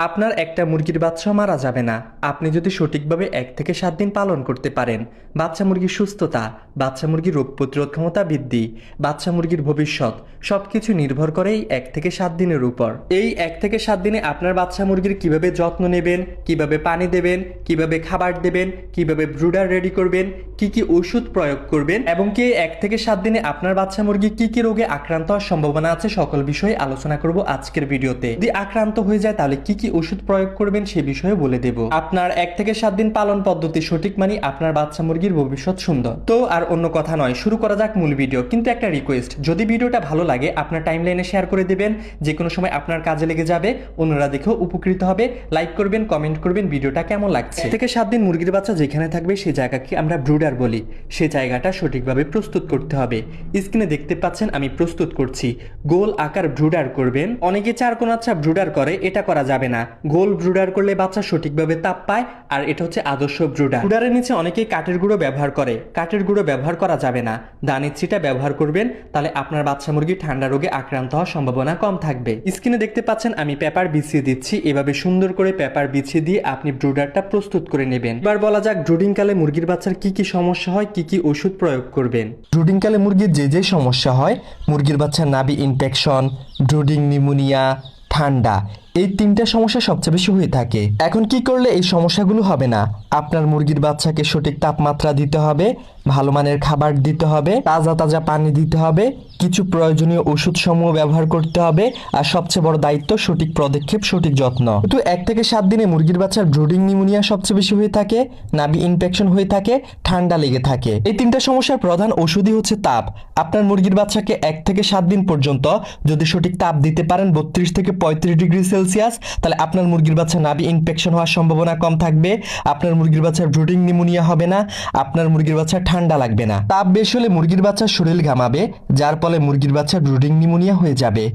আপনার একটা মুরগির বাচ্চাও মারা যাবে না আপনি যদি সঠিকভাবে 1 থেকে 7 দিন পালন করতে পারেন। বাচ্চা মুরগির সুস্থতা, বাচ্চা মুরগির রোগ প্রতিরোধ ক্ষমতা বৃদ্ধি, বাচ্চা মুরগির ভবিষ্যৎ সবকিছু নির্ভর করে এই 1 থেকে 7 দিনের উপর। এই 1 থেকে 7 দিনে আপনার বাচ্চা মুরগির কিভাবে যত্ন নেবেন, কিভাবে পানি দেবেন, কিভাবে খাবার দেবেন, কিভাবে ব্রুডার রেডি করবেন, কি কি ওষুধ প্রয়োগ করবেন এবং কি 1 থেকে 7 দিনে আপনার বাচ্চা মুরগি কি কি রোগে আক্রান্ত হওয়ার সম্ভাবনা আছে সকল বিষয়ে আলোচনা করব আজকের ভিডিওতে। যদি আক্রান্ত হয়ে যায় তাহলে কি কি ওষুধ প্রয়োগ করবেন সে বিষয়ে বলে দেব। আপনার 1 থেকে 7 দিন পালন পদ্ধতি সঠিক মানে আপনার বাচ্চা মুরগির ভবিষ্যৎ সুন্দর। তো আর অন্য কথা নয়, শুরু করা যাক মূল ভিডিও। কিন্তু একটা রিকোয়েস্ট, যদি ভিডিওটা ভালো লাগে আপনার টাইমলাইনে শেয়ার করে দেবেন, যে কোনো সময় আপনার কাজে লেগে যাবে, অন্যরা দেখেও উপকৃত হবে। লাইক করবেন, কমেন্ট করবেন ভিডিওটা কেমন লাগছে। 1 থেকে 7 দিন মুরগির বাচ্চা যেখানে থাকবে সেই জায়গাকে আমরা ব্রুডার বলি। সেই জায়গাটা সঠিকভাবে প্রস্তুত করতে হবে। স্ক্রিনে দেখতে পাচ্ছেন আমি প্রস্তুত করছি। গোল আকার ব্রুডার করবেন। অনেকে চারকোনাচ্ছা ব্রুডার করে, এটা করা যাবে না। গোল ব্রুডার করলে বাচ্চা সঠিকভাবে তাপ পায়, আর এটা হচ্ছে আদর্শ ব্রুডার। ব্রুডারের নিচে অনেকেই কাঠের গুঁড়ো ব্যবহার করে, কাঠের গুঁড়ো ব্যবহার করা যাবে না। দানের ছিটা ব্যবহার করবেন, তাহলে আপনার বাচ্চা মুরগি ঠান্ডা রোগে আক্রান্ত হওয়ার সম্ভাবনা কম থাকবে। স্ক্রিনে দেখতে পাচ্ছেন আমি পেপার বিছিয়ে দিচ্ছি। এভাবে সুন্দর করে পেপার বিছিয়ে দিয়ে আপনি ব্রুডারটা প্রস্তুত করে নেবেন। এবার বলা যাক ব্রুডিং কালে মুরগির বাচ্চার কি কি সমস্যা হয়, কি কি ওষুধ প্রয়োগ করবেন। ব্রুডিং কালে মুরগির যে সমস্যা হয়, মুরগির বাচ্চার নাভি ইনফেকশন, ব্রুডিং নিউমোনিয়া, ঠান্ডা, এই 3টা সমস্যা সবচেয়ে বেশি হয়ে থাকে। এখন কি করলে এই সমস্যাগুলো হবে না? আপনার মুরগির বাচ্চাকে সঠিক তাপমাত্রা দিতে হবে, ভালো মানের খাবার দিতে হবে, তাজা তাজা পানি দিতে হবে, কিছু প্রয়োজনীয় ওষুধ সমূহ ব্যবহার করতে হবে, আর সবচেয়ে বড় দায়িত্ব সঠিক পদক্ষেপ, সঠিক যত্ন। কিন্তু 1 থেকে 7 দিনে মুরগির বাচ্চার ব্রুডিং নিউমোনিয়া সবচেয়ে বেশি হয়ে থাকে, নাভি ইনফেকশন হয়ে থাকে, ঠান্ডা লেগে থাকে। এই 3টা সমস্যার প্রধান ওষুধই হচ্ছে তাপ। আপনার মুরগির বাচ্চাকে 1 থেকে 7 দিন পর্যন্ত যদি সঠিক তাপ দিতে পারেন 32 থেকে 35 ডিগ্রি সেলসিয়াস, তাহলে আপনার মুরগির বাচ্চা নাভি ইনফেকশন হওয়ার সম্ভাবনা কম থাকবে, আপনার মুরগির বাচ্চার ব্রুডিং নিউমোনিয়া হবে না, আপনার মুরগির বাচ্চার ঠান্ডা লাগবে না। তাপ বেশি হলে মুরগির বাচ্চার শরীর ঘামাবে, যার ফলে মুরগির বাচ্চার ব্রুডিং নিউমোনিয়া হয়ে যাবে।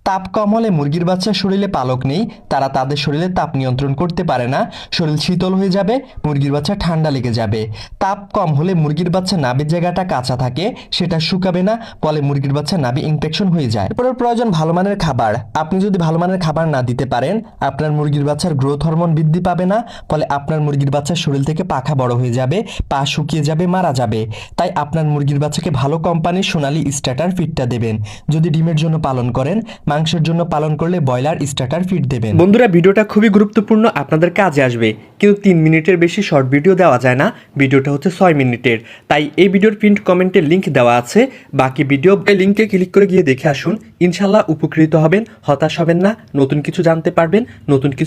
তাপ কম হলে মুরগির বাচ্চার শরীরে পালক নেই, তারা তাদের শরীরে তাপ নিয়ন্ত্রণ করতে পারে না, শরীর শীতল হয়ে যাবে, মুরগির বাচ্চা ঠান্ডা লেগে যাবে। তাপ কম হলে মুরগির বাচ্চা নাভির জায়গাটা কাঁচা থাকে, সেটা শুকাবে না, ফলে মুরগির বাচ্চা নাভি ইনফেকশন হয়ে যায়। এরপর প্রয়োজন ভালো মানের খাবার। আপনি যদি ভালো মানের খাবার না দিতে পারেন, আপনার মুরগির বাচ্চার গ্রোথ হরমোন বৃদ্ধি পাবে না, ফলে আপনার মুরগির বাচ্চার শরীর থেকে পাখা বড় হয়ে যাবে, পা শুকিয়ে যাবে, মারা যাবে। তাই আপনার মুরগির বাচ্চাকে ভালো কোম্পানির সোনালী স্টার্টার ফিডটা দেবেন। যদি ডিমের জন্য পালন করেন, মাংসের জন্য পালন করলে ব্রয়লার স্টার্টার ফিড দেবেন। বন্ধুরা, ভিডিওটা খুবই গুরুত্বপূর্ণ, আপনাদের কাজে আসবে। কিন্তু 3 মিনিটের বেশি শর্ট ভিডিও দেওয়া যায় না, ভিডিওটা হচ্ছে 6 মিনিটের। তাই এই ভিডিওর পিন কমেন্টে লিংক দেওয়া আছে, বাকি ভিডিও লিংকে ক্লিক করে গিয়ে দেখে আসুন। ইনশাল্লাহ উপকৃত হবেন, হতাশ হবেন না, নতুন কিছু জানতে পারবেন, নতুন কিছু